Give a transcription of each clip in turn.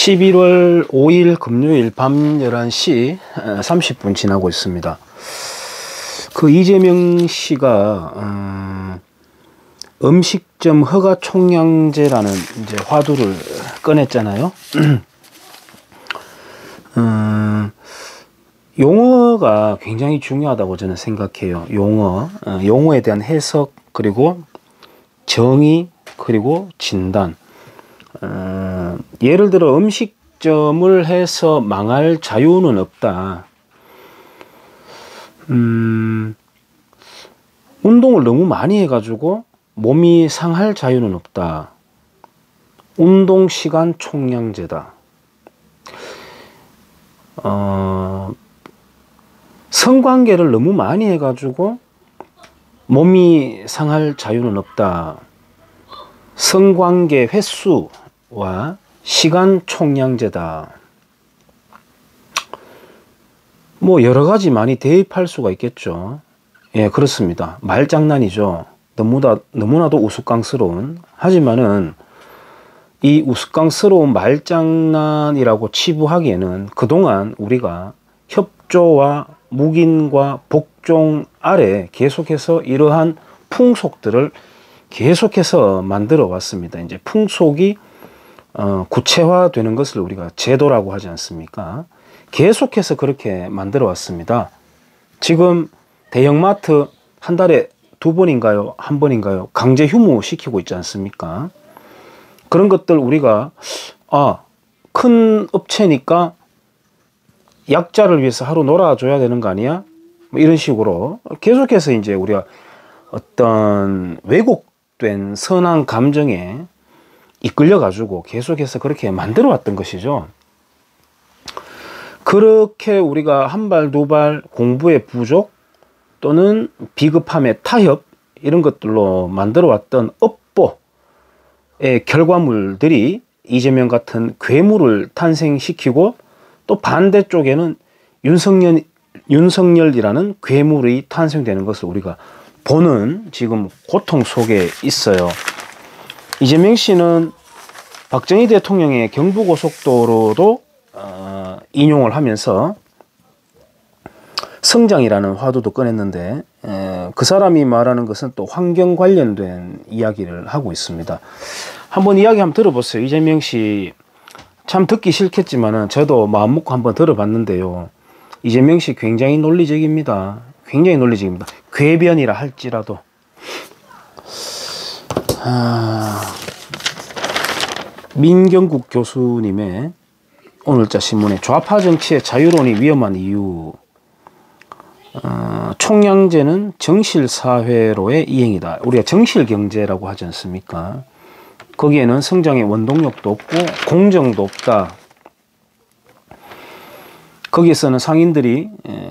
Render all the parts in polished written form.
11월 5일 금요일 밤 11시 30분 지나고 있습니다. 그 이재명 씨가 음식점 허가 총량제라는 이제 화두를 꺼냈잖아요. 용어가 굉장히 중요하다고 저는 생각해요. 용어에 대한 해석, 그리고 정의, 그리고 진단. 예를 들어 음식점을 해서 망할 자유는 없다. 운동을 너무 많이 해가지고 몸이 상할 자유는 없다. 운동시간 총량제다. 성관계를 너무 많이 해가지고 몸이 상할 자유는 없다. 성관계 횟수와 시간 총량제다. 뭐 여러 가지 많이 대입할 수가 있겠죠. 예, 그렇습니다. 말장난이죠. 너무나도 우스꽝스러운. 하지만은 이 우스꽝스러운 말장난이라고 치부하기에는 그동안 우리가 협조와 묵인과 복종 아래 계속해서 이러한 풍속들을 계속해서 만들어 왔습니다. 이제 풍속이 구체화되는 것을 우리가 제도라고 하지 않습니까? 계속해서 그렇게 만들어 왔습니다. 지금 대형마트 한 달에 2번인가요? 1번인가요? 강제 휴무 시키고 있지 않습니까? 그런 것들 우리가 큰 업체니까 약자를 위해서 하루 놀아줘야 되는 거 아니야? 뭐 이런 식으로 계속해서 이제 우리가 어떤 왜곡된 선한 감정에 이끌려 가지고 계속해서 그렇게 만들어 왔던 것이죠. 그렇게 우리가 한 발, 두 발 공부의 부족 또는 비급함의 타협 이런 것들로 만들어 왔던 업보의 결과물들이 이재명 같은 괴물을 탄생시키고 또 반대쪽에는 윤석열이라는 괴물이 탄생되는 것을 우리가 보는 지금 고통 속에 있어요. 이재명 씨는 박정희 대통령의 경부고속도로도 인용을 하면서 성장이라는 화두도 꺼냈는데 그 사람이 말하는 것은 또 환경 관련된 이야기를 하고 있습니다. 한번 이야기 한번 들어보세요. 이재명 씨 참 듣기 싫겠지만은 저도 마음 먹고 한번 들어봤는데요. 이재명 씨 굉장히 논리적입니다. 굉장히 논리적입니다. 궤변이라 할지라도. 민경국 교수님의 오늘자 신문에 좌파 정치의 자유론이 위험한 이유. 총량제는 정실사회로의 이행이다. 우리가 정실경제라고 하지 않습니까? 거기에는 성장의 원동력도 없고 공정도 없다. 거기에서는 상인들이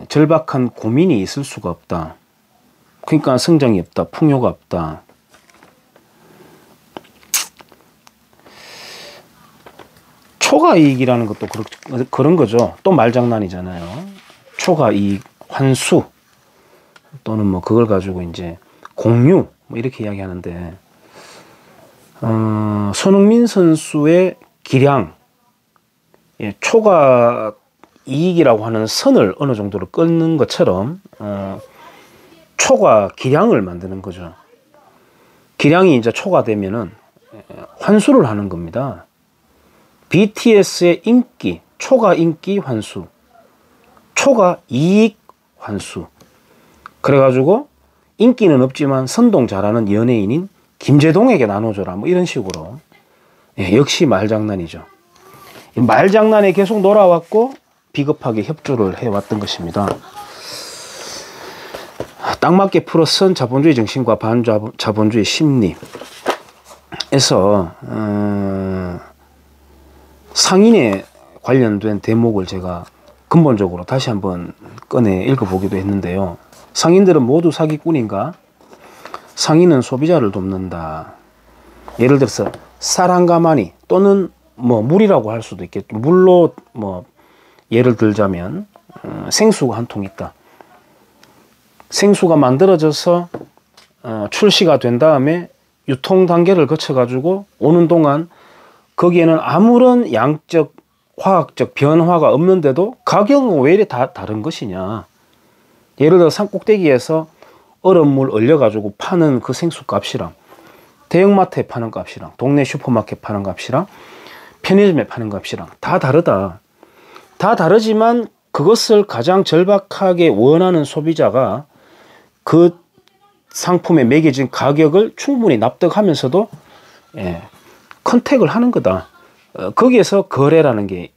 절박한 고민이 있을 수가 없다. 그러니까 성장이 없다. 풍요가 없다. 초과이익이라는 것도 그런 거죠. 또 말장난이잖아요. 초과이익, 환수 또는 뭐 그걸 가지고 이제 공유 뭐 이렇게 이야기하는데 손흥민 선수의 기량, 초과 이익이라고 하는 선을 어느 정도로 끊는 것처럼 초과 기량을 만드는 거죠. 기량이 이제 초과되면은 환수를 하는 겁니다. BTS의 인기, 초과 인기 환수, 초과 이익 환수. 그래가지고 인기는 없지만 선동 잘하는 연예인인 김재동에게 나눠줘라. 뭐 이런 식으로. 역시 말장난이죠. 말장난에 계속 놀아왔고 비겁하게 협조를 해왔던 것입니다. 딱 맞게 풀어 쓴 자본주의 정신과 반자본주의 심리에서 상인에 관련된 대목을 제가 근본적으로 다시 한번 꺼내 읽어보기도 했는데요. 상인들은 모두 사기꾼인가? 상인은 소비자를 돕는다. 예를 들어서 사랑가마니 또는 뭐 물이라고 할 수도 있겠죠. 물로 뭐 예를 들자면 생수가 한 통 있다. 생수가 만들어져서 출시가 된 다음에 유통 단계를 거쳐 가지고 오는 동안 거기에는 아무런 양적 화학적 변화가 없는데도 가격은 왜 이래 다 다른 것이냐. 예를 들어 산 꼭대기에서 얼음물 얼려가지고 파는 그 생수 값이랑 대형마트에 파는 값이랑 동네 슈퍼마켓 파는 값이랑 편의점에 파는 값이랑 다 다르다. 다 다르지만 그것을 가장 절박하게 원하는 소비자가 그 상품에 매겨진 가격을 충분히 납득하면서도 컨택을 하는 거다. 거기에서 거래라는 게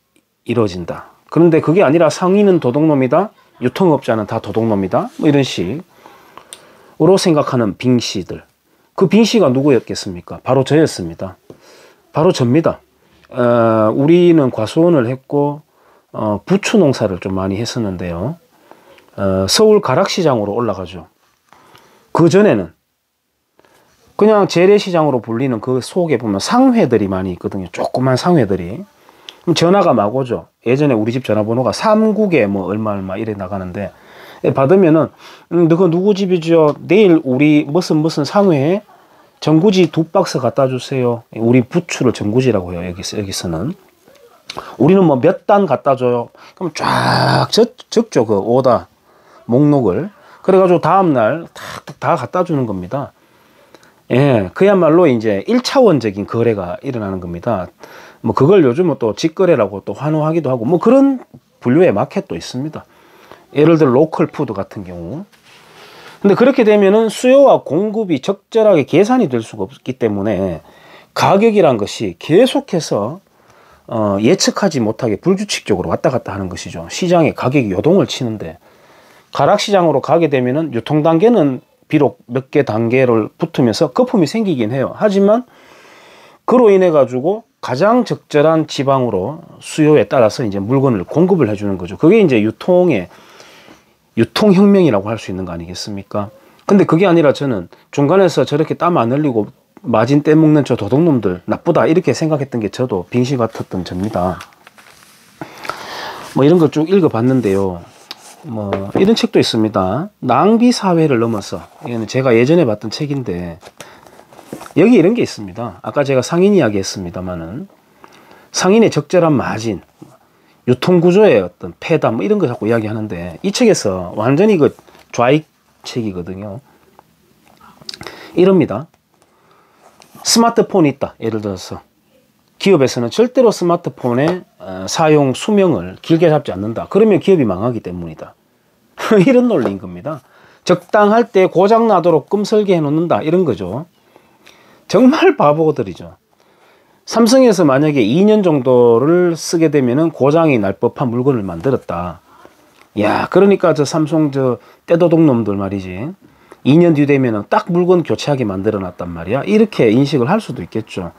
이루어진다. 그런데 그게 아니라 상인은 도둑놈이다, 유통업자는 다 도둑놈이다, 뭐 이런 식으로 생각하는 빙씨들. 그 빙씨가 누구였겠습니까? 바로 저였습니다. 바로 접니다. 우리는 과수원을 했고 부추 농사를 좀 많이 했었는데요. 서울 가락시장으로 올라가죠. 그 전에는 그냥 재래시장으로 불리는 그 속에 보면 상회들이 많이 있거든요. 조그만 상회들이. 전화가 막 오죠. 예전에 우리 집 전화번호가 3국에 뭐 얼마 이래 나가는데 받으면은 그거 누구 집이죠? 내일 우리 무슨 상회에 전구지 2박스 갖다 주세요. 우리 부추를 전구지라고 해요. 여기서는. 우리는 뭐 몇 단 갖다 줘요. 그럼 쫙 적죠. 그 오다 목록을. 그래가지고 다음날 다 갖다 주는 겁니다. 예, 그야말로 이제 1차원적인 거래가 일어나는 겁니다. 뭐 그걸 요즘은 또 직거래라고 또 환호하기도 하고 뭐 그런 분류의 마켓도 있습니다. 예를 들어 로컬 푸드 같은 경우. 근데 그렇게 되면은 수요와 공급이 적절하게 계산이 될 수가 없기 때문에 가격이란 것이 계속해서 예측하지 못하게 불규칙적으로 왔다 갔다 하는 것이죠. 시장의 가격이 요동을 치는데 가락시장으로 가게 되면은 유통 단계는 비록 몇 개 단계를 붙으면서 거품이 생기긴 해요. 하지만 그로 인해 가지고 가장 적절한 지방으로 수요에 따라서 이제 물건을 공급을 해주는 거죠. 그게 이제 유통혁명이라고 할 수 있는 거 아니겠습니까? 근데 그게 아니라 저는 중간에서 저렇게 땀 안 흘리고 마진 떼먹는 저 도둑놈들 나쁘다 이렇게 생각했던 게 저도 빙시 같았던 접니다. 뭐 이런 걸 쭉 읽어봤는데요. 뭐 이런 책도 있습니다. 낭비 사회를 넘어서. 이거는 제가 예전에 봤던 책인데 여기 이런 게 있습니다. 아까 제가 상인 이야기 했습니다만은 상인의 적절한 마진, 유통구조의 어떤 폐담 뭐 이런 거 자꾸 이야기하는데 이 책에서 완전히 그 좌익 책이거든요. 이럽니다. 스마트폰이 있다. 예를 들어서 기업에서는 절대로 스마트폰의 사용 수명을 길게 잡지 않는다. 그러면 기업이 망하기 때문이다. 이런 논리인 겁니다. 적당할 때 고장 나도록 설계해 놓는다. 이런 거죠. 정말 바보들이죠. 삼성에서 만약에 2년 정도를 쓰게 되면은 고장이 날 법한 물건을 만들었다. 야, 그러니까 저 삼성 저 떼도둑 놈들 말이지. 2년 뒤 되면은 딱 물건 교체하게 만들어 놨단 말이야. 이렇게 인식을 할 수도 있겠죠.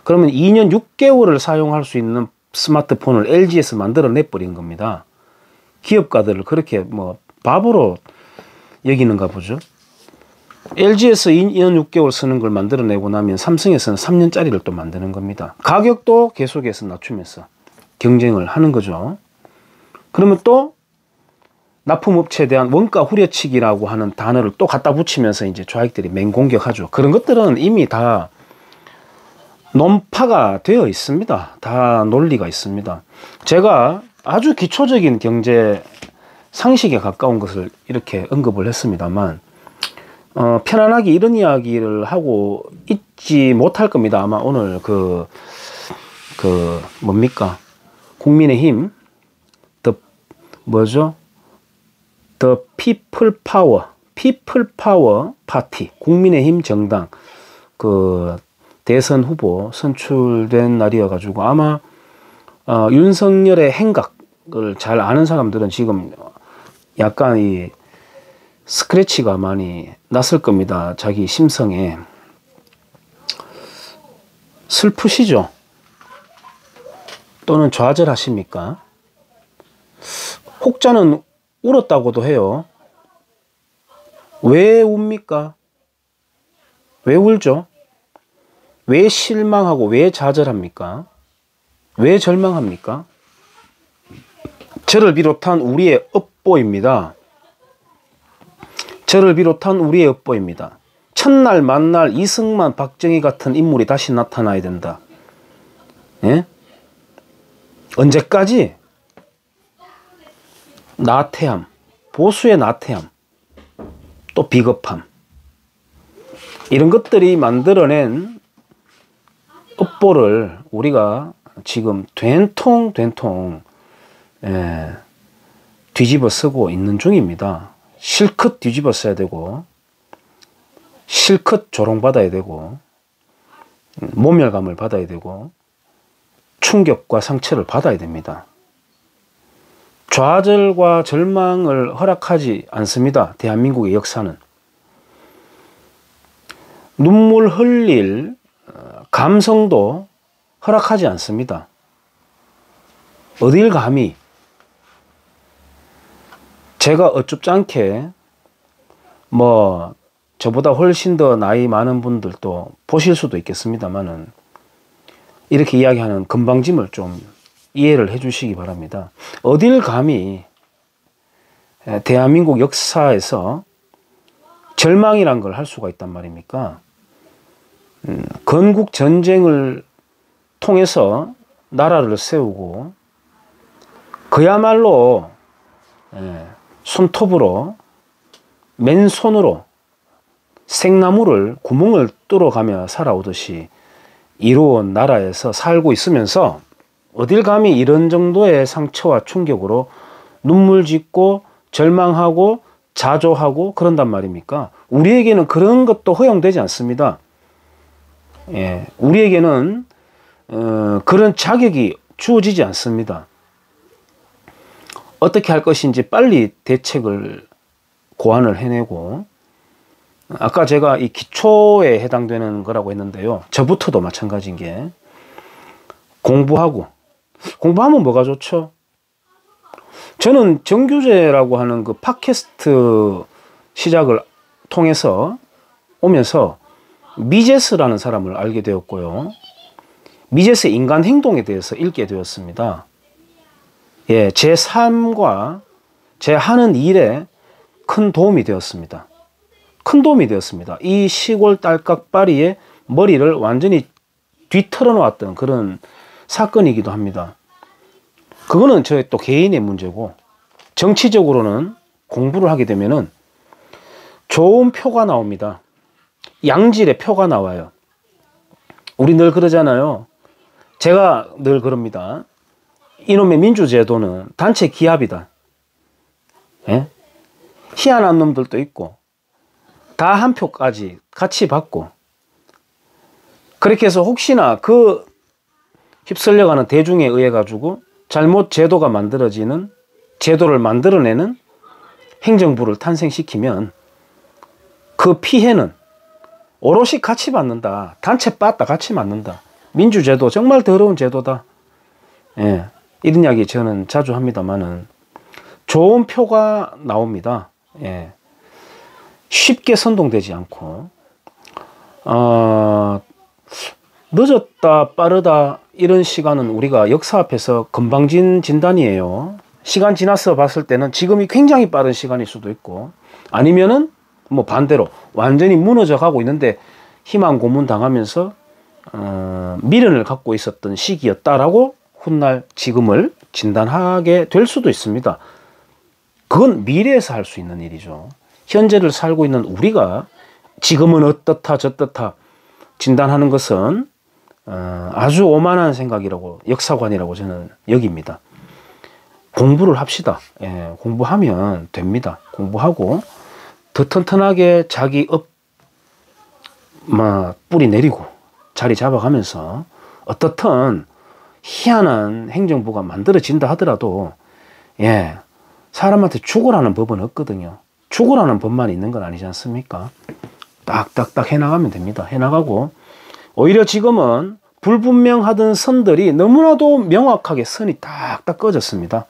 그러면 2년 6개월을 사용할 수 있는 스마트폰을 LG에서 만들어 내버린 겁니다. 기업가들을 그렇게 뭐 바보로 여기는가 보죠. LG에서 2년 6개월 쓰는 걸 만들어내고 나면 삼성에서는 3년짜리를 또 만드는 겁니다. 가격도 계속해서 낮추면서 경쟁을 하는 거죠. 그러면 또 납품업체에 대한 원가 후려치기라고 하는 단어를 또 갖다 붙이면서 이제 좌익들이 맹공격하죠. 그런 것들은 이미 다 논파가 되어 있습니다. 다 논리가 있습니다. 제가 아주 기초적인 경제 상식에 가까운 것을 이렇게 언급을 했습니다만 편안하게 이런 이야기를 하고 있지 못할 겁니다. 아마 오늘 뭡니까? 국민의힘 뭐죠? The People Power 파티 국민의힘 정당 그 대선 후보 선출된 날이어가지고 아마 윤석열의 행각을 잘 아는 사람들은 지금 약간 이 스크래치가 많이 났을 겁니다. 자기 심성에. 슬프시죠? 또는 좌절하십니까? 혹자는 울었다고도 해요. 왜 웁니까? 왜 울죠? 왜 실망하고 왜 좌절합니까? 왜 절망합니까? 저를 비롯한 우리의 업보입니다. 저를 비롯한 우리의 업보입니다. 첫날 만날 이승만, 박정희 같은 인물이 다시 나타나야 된다. 예? 언제까지 나태함, 보수의 나태함, 또 비겁함, 이런 것들이 만들어낸 업보를 우리가 지금 된통 뒤집어 쓰고 있는 중입니다. 실컷 뒤집어 써야 되고, 실컷 조롱받아야 되고, 모멸감을 받아야 되고, 충격과 상처를 받아야 됩니다. 좌절과 절망을 허락하지 않습니다. 대한민국의 역사는. 눈물 흘릴 감성도 허락하지 않습니다. 어딜 감히. 제가 어쭙지 않게 뭐 저보다 훨씬 더 나이 많은 분들도 보실 수도 있겠습니다만은 이렇게 이야기하는 건방짐을 좀 이해를 해 주시기 바랍니다. 어딜 감히 대한민국 역사에서 절망이란 걸 할 수가 있단 말입니까? 건국 전쟁을 통해서 나라를 세우고 그야말로 손톱으로 맨손으로 생나무를 구멍을 뚫어가며 살아오듯이 이루어온 나라에서 살고 있으면서 어딜 감히 이런 정도의 상처와 충격으로 눈물 짓고 절망하고 자조하고 그런단 말입니까? 우리에게는 그런 것도 허용되지 않습니다. 우리에게는 그런 자격이 주어지지 않습니다. 어떻게 할 것인지 빨리 대책을 고안을 해내고, 아까 제가 이 기초에 해당되는 거라고 했는데요. 저부터도 마찬가지인 게 공부하면 뭐가 좋죠? 저는 정규제라고 하는 그 팟캐스트 시작을 통해서 오면서 미제스라는 사람을 알게 되었고요. 미제스의 인간 행동에 대해서 읽게 되었습니다. 제 삶과 제 하는 일에 큰 도움이 되었습니다. 이 시골 딸깍바리의 머리를 완전히 뒤틀어 놓았던 그런 사건이기도 합니다. 그거는 저의 또 개인의 문제고, 정치적으로는 공부를 하게 되면은 좋은 표가 나옵니다. 양질의 표가 나와요. 우리 늘 그러잖아요. 제가 늘 그럽니다. 이놈의 민주제도는 단체 기합이다. 희한한 놈들도 있고 다 한 표까지 같이 받고, 그렇게 해서 혹시나 그 휩쓸려가는 대중에 의해 가지고 잘못 제도가 만들어지는, 제도를 만들어내는 행정부를 탄생시키면 그 피해는 오롯이 같이 받는다. 단체 빠따 같이 맞는다. 민주제도 정말 더러운 제도다. 이런 이야기 저는 자주 합니다만은 좋은 표가 나옵니다. 쉽게 선동되지 않고, 늦었다 빠르다 이런 시간은 우리가 역사 앞에서 건방진 진단이에요. 시간 지나서 봤을 때는 지금이 굉장히 빠른 시간일 수도 있고, 아니면은 뭐 반대로 완전히 무너져 가고 있는데 희망 고문 당하면서 미련을 갖고 있었던 시기였다라고 훗날 지금을 진단하게 될 수도 있습니다. 그건 미래에서 할 수 있는 일이죠. 현재를 살고 있는 우리가 지금은 어떻다 저떻다 진단하는 것은 아주 오만한 생각이라고, 역사관이라고 저는 여깁니다. 공부를 합시다. 공부하면 됩니다. 공부하고 더 튼튼하게 자기 뿌리 내리고 자리 잡아가면서 어떻든 희한한 행정부가 만들어진다 하더라도 사람한테 죽으라는 법은 없거든요. 죽으라는 법만 있는 건 아니지 않습니까? 딱딱딱 해나가면 됩니다. 해나가고, 오히려 지금은 불분명하던 선들이 너무나도 명확하게 선이 딱딱 꺼졌습니다.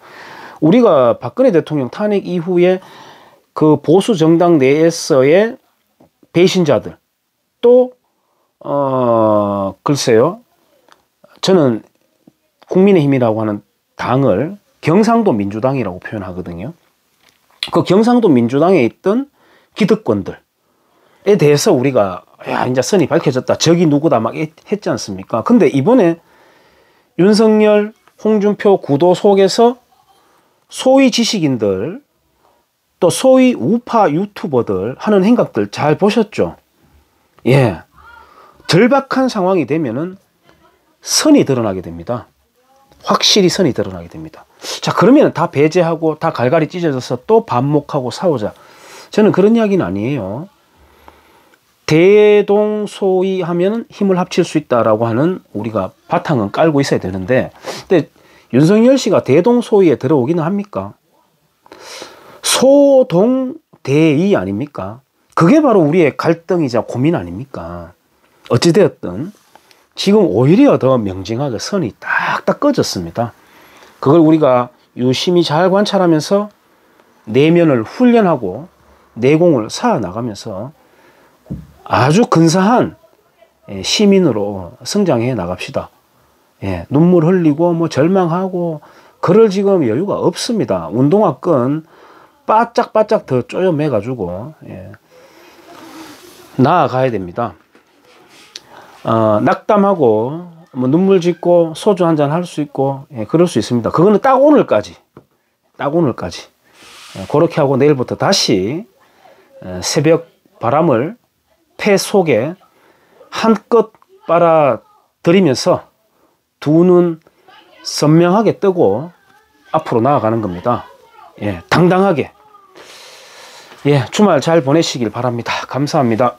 우리가 박근혜 대통령 탄핵 이후에 그 보수 정당 내에서의 배신자들, 또 글쎄요, 저는 국민의힘이라고 하는 당을 경상도 민주당이라고 표현하거든요. 그 경상도 민주당에 있던 기득권들에 대해서 우리가 이제 선이 밝혀졌다, 적이 누구다 막 했지 않습니까? 근데 이번에 윤석열, 홍준표 구도 속에서 소위 지식인들 또 소위 우파 유튜버들 하는 행각들 잘 보셨죠? 예, 절박한 상황이 되면은 선이 드러나게 됩니다. 확실히 선이 드러나게 됩니다. 자, 그러면 다 배제하고 다 갈갈이 찢어져서 또 반목하고 싸우자. 저는 그런 이야기는 아니에요. 대동소이 하면 힘을 합칠 수 있다라고 하는 우리가 바탕은 깔고 있어야 되는데, 근데 윤석열 씨가 대동소이에 들어오기는 합니까? 소동대의 아닙니까? 그게 바로 우리의 갈등이자 고민 아닙니까? 어찌되었든 지금 오히려 더 명징하게 선이 딱딱 꺼졌습니다. 그걸 우리가 유심히 잘 관찰하면서 내면을 훈련하고 내공을 쌓아 나가면서 아주 근사한 시민으로 성장해 나갑시다. 예, 눈물 흘리고 뭐 절망하고 그럴 지금 여유가 없습니다. 운동화끈 바짝바짝 더 쪼여매 가지고 나아가야 됩니다. 낙담하고 뭐 눈물 짓고 소주 한잔 할 수 있고 그럴 수 있습니다. 그거는 딱 오늘까지 그렇게 하고 내일부터 다시 새벽 바람을 폐 속에 한껏 빨아들이면서 두 눈 선명하게 뜨고 앞으로 나아가는 겁니다. 예, 당당하게. 예, 주말 잘 보내시길 바랍니다. 감사합니다.